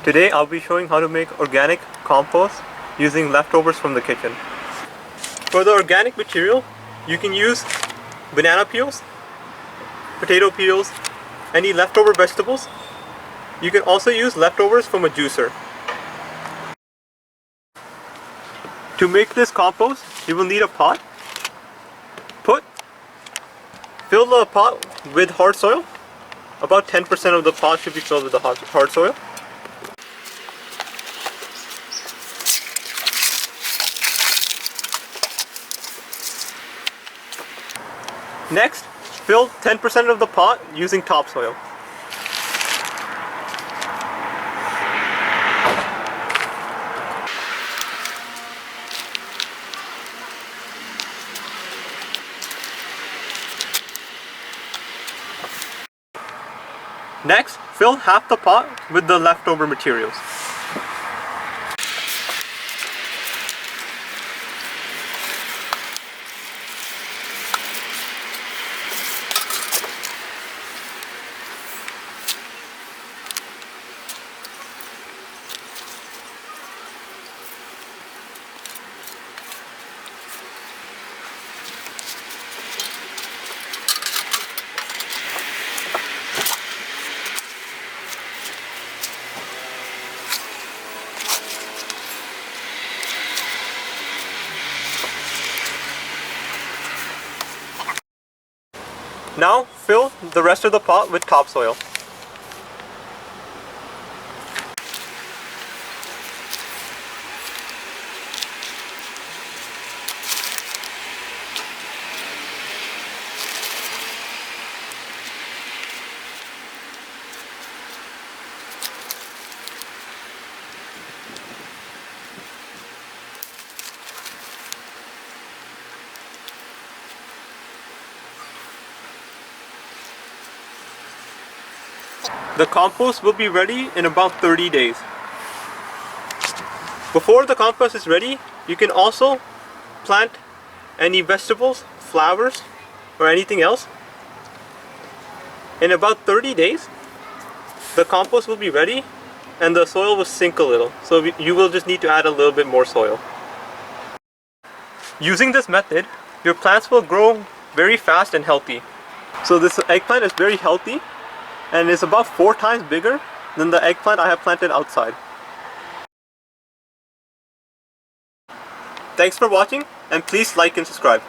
Today I'll be showing how to make organic compost using leftovers from the kitchen. For the organic material, you can use banana peels, potato peels, any leftover vegetables. You can also use leftovers from a juicer. To make this compost, you will need a pot. Fill the pot with hard soil. About 10% of the pot should be filled with the hard soil. Next, fill 10% of the pot using topsoil. Next, fill half the pot with the leftover materials. Now fill the rest of the pot with topsoil. The compost will be ready in about 30 days. Before the compost is ready, you can also plant any vegetables, flowers, or anything else. In about 30 days, the compost will be ready and the soil will sink a little. So you will just need to add a little bit more soil. Using this method, your plants will grow very fast and healthy. So this eggplant is very healthy and is about 4 times bigger than the eggplant I have planted outside. Thanks for watching, and please like and subscribe.